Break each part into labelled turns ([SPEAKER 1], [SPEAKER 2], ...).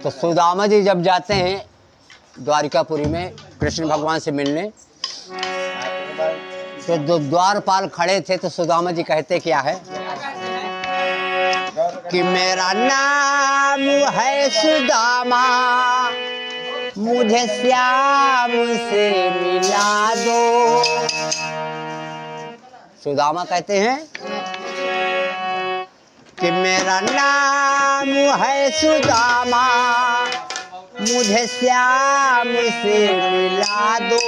[SPEAKER 1] तो सुदामा जी जब जाते हैं द्वारिकापुरी में कृष्ण भगवान से मिलने, तो जो द्वारपाल खड़े थे तो सुदामा जी कहते क्या है कि मेरा नाम है सुदामा, मुझे श्याम से मिला दो। सुदामा कहते हैं कि मेरा नाम है सुदामा, मुझे श्याम से मिला दो।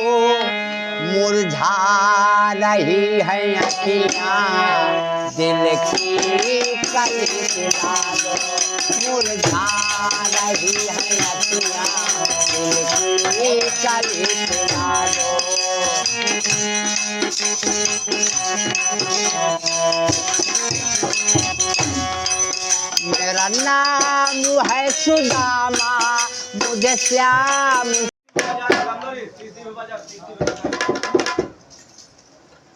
[SPEAKER 1] मुरझा रही है अखियाँ, दिल की कली खिला दो। मुरझा रही है अखियाँ, दिल की कली खिला दो। मेरा नाम है सुदामा, मुझे श्याम।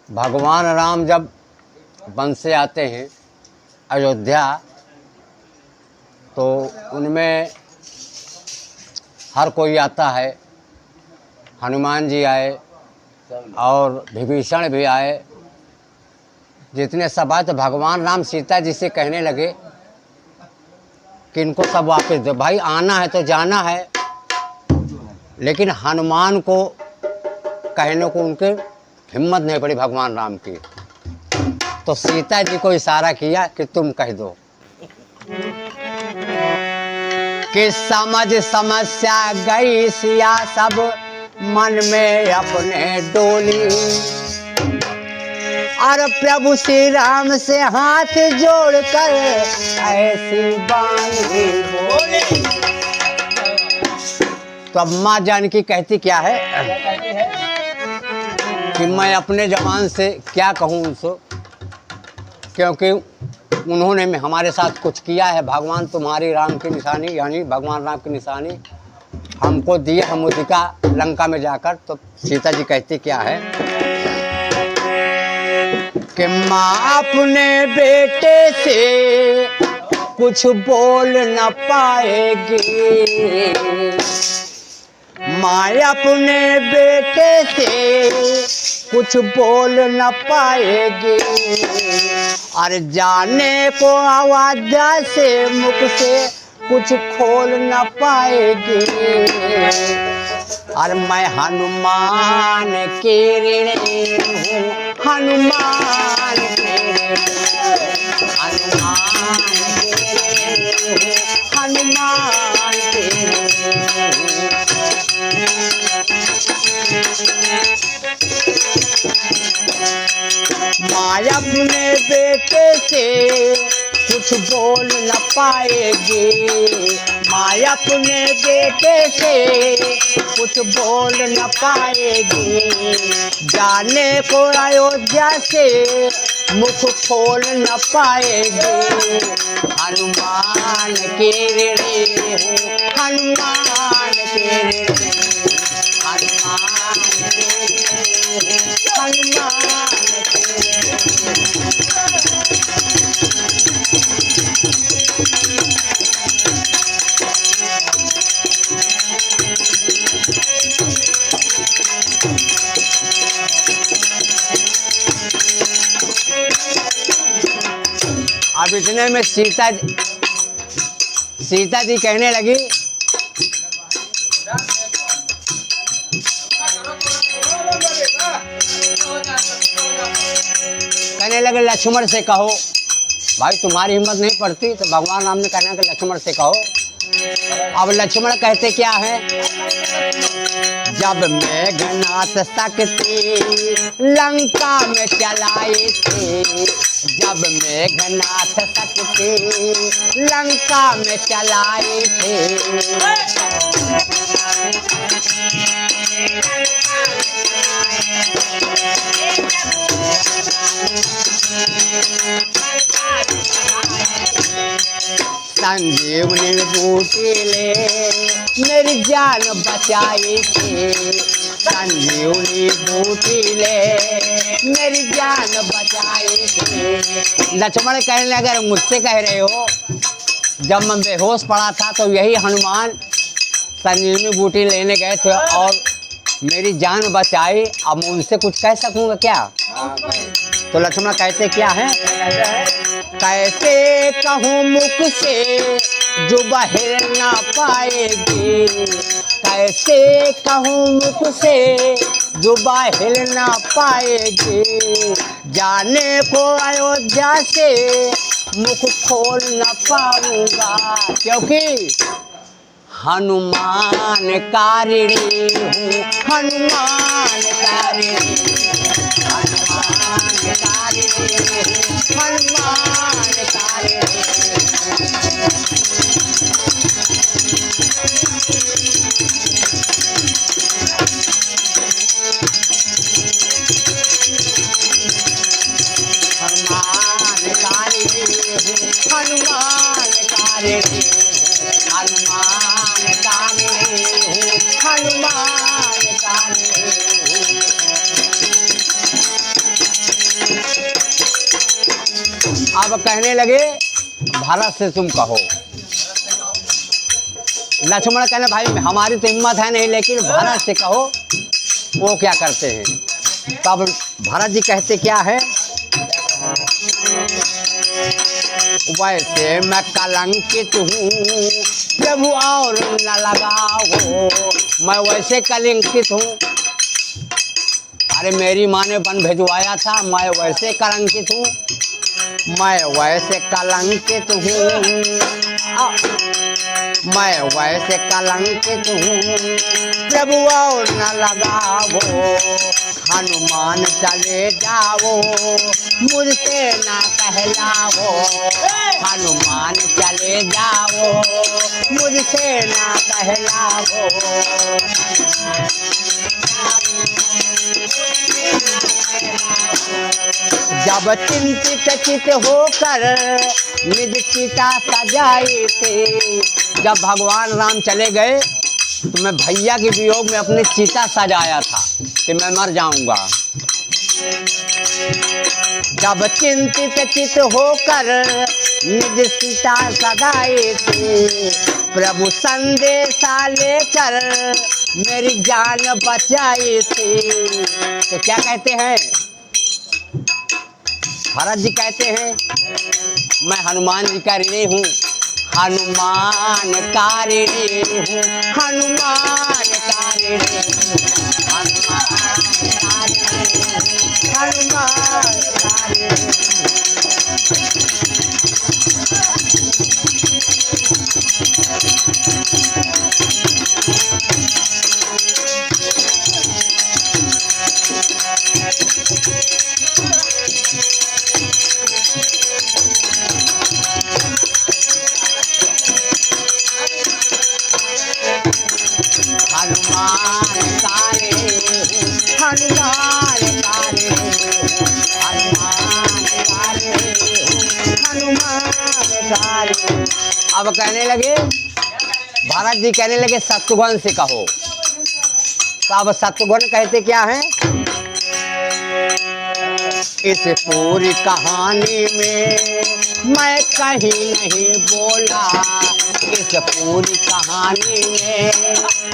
[SPEAKER 1] भगवान राम जब वन से आते हैं अयोध्या, तो उनमें हर कोई आता है। हनुमान जी आए और विभीषण भी आए, जितने सब आए। तो भगवान राम सीता जी से कहने लगे कि इनको सब वापस दो। भाई आना है तो जाना है, लेकिन हनुमान को कहने को उनके हिम्मत नहीं पड़ी भगवान राम की। तो सीता जी को इशारा किया कि तुम कह दो कि समझ समस्या गई सिया सब मन में अपने डोली। और प्रभु श्री राम से हाथ जोड़कर ऐसी बानी बोली। तो अब माँ जानकी कहती क्या है कि मैं अपने जवान से क्या कहूँ उनसे, क्योंकि उन्होंने हमारे साथ कुछ किया है। भगवान तुम्हारी राम की निशानी, यानी भगवान राम की निशानी हमको दिए, हम उदिका लंका में जाकर। तो सीता जी कहती क्या है कि माँ अपने बेटे से कुछ बोल न पाएगी, माँ अपने बेटे से कुछ बोल न पाएगी। और जाने को अयोध्या से मुख से कुछ खोल न पाएगी। और मैं हनुमान के ऋणी हूँ, हनुमान के हनुमान के हनुमान के। माँ अपने बेटे से कुछ बोल न पाएगी, माँ अपने बेटे से कुछ बोल न पाएगी। जाने को अयोध्या से मुख खोल न पाएगी। हनुमान के ऋणी हूँ, हनुमान के ऋणी, हनुमान के ऋणी, हनुमान के ऋणी। अब इतने में सीता जी कहने लगी लक्ष्मण से कहो। भाई तुम्हारी हिम्मत नहीं पड़ती, तो भगवान राम ने कहना कि लक्ष्मण से कहो। अब लक्ष्मण कहते क्या है, जब मेघनाथ शक्ति लंका में चलाई थी, जब मेघनाथ शक्ति लंका में चलाई थी। संजीवनी बूटी ले मेरी जान बचाई थी, संजीवनी बूटी ले मेरी जान बचाई थी। लक्ष्मण कहने लगे मुझसे कह रहे हो जब मैं बेहोश पड़ा था तो यही हनुमान संजीवनी बूटी लेने गए थे और मेरी जान बचाई। अब मैं उनसे कुछ कह सकूँगा क्या? तो लक्ष्मण कहते क्या है? कैसे कहूँ मुख से जो बाहर ना पाएगी, कैसे कहूँ मुख से जो बाहर ना पाएगी, जाने को अयोध्या से मुख खोल न पाऊंगा, क्योंकि हनुमान कारिणी हूँ, हनुमान कारिणी, हनुमान कारिणी, हनुमान कारिणी। हनुमान कारिणी हूँ, हनुमान कारिणी, हनुमान कारिणी हूँ, हनुमान कारिणी हूँ। अब कहने लगे भरत से तुम कहो। लक्ष्मण कहने भाई हमारी तो हिम्मत है नहीं, लेकिन भरत से कहो वो क्या करते हैं। तब भरत जी कहते क्या है? वैसे मैं कलंकित हूँ प्रभु और न लगाओ, मैं वैसे कलंकित हूँ। अरे मेरी माँ ने बन भिजवाया था, मैं वैसे कलंकित हूँ, मैं वैसे कलंकित हूँ, मैं वैसे कलंकित हूँ प्रभु और न लगाओ, हनुमान चले जाओ मुझसे ना कहलाओ, हनुमान चले जाओ मुझसे ना कहलाओ। जब चिंतित चित होकर निज चिता सजाए थे, जब भगवान राम चले गए तो मैं भैया के वियोग में अपनी चिता सजाया था कि मैं मर जाऊंगा। जब चिंतित चित होकर निज चिता सजाए थे, प्रभु संदेशा लेकर मेरी जान बचाई थी। तो क्या कहते हैं भरत जी? कहते हैं मैं हनुमान जी का ऋणी हूँ, हनुमान का ऋणी हूँ, हनुमान का ऋणी हूँ, हनुमान का ऋणी हूँ, हनुमान का ऋणी हूँ। हनुमान कारे हनुमान कारे हनुमान कारे हनुमान कारे। अब कहने लगे भरत जी कहने लगे शत्रुघ्न से कहो। तो अब शत्रुघ्न कहते क्या है? इस पूरी कहानी में मैं कहीं नहीं बोला, इस पूरी कहानी में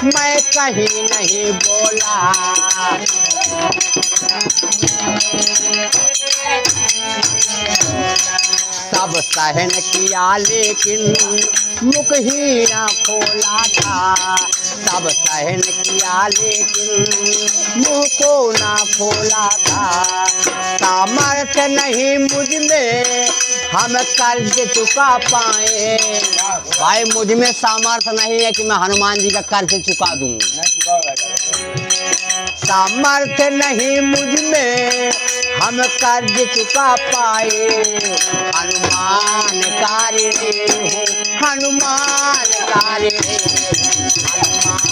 [SPEAKER 1] मैं कहीं नहीं बोला। सब सहन किया लेकिन मुख ही ना खोला था, सब सहन किया लेकिन मुँह को ना खोला था। सामर्थ्य नहीं मुझ में हम कर्ज चुका पाए। भाई मुझ में सामर्थ्य नहीं है कि मैं हनुमान जी का कर्ज चुका दूं। सामर्थ्य नहीं मुझ में हम कर्ज चुका पाए। हनुमान कारिणी हूँ, हनुमान कारिणी हूँ, हनुमान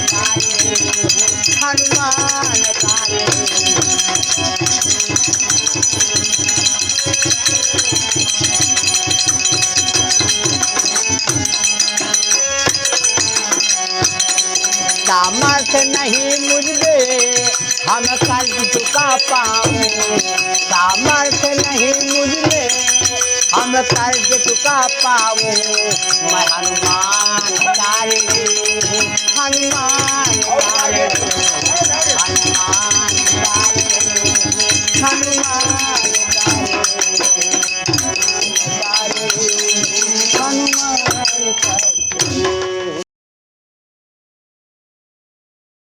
[SPEAKER 1] कारिणी हूँ, हनुमान कारिणी हूँ। सामर्थ्य नहीं मुझे हम कर्ज चुका पाऊँ, सामर्थ्य नहीं मुझे हम कर्ज चुका पाऊँ। मैं हनुमान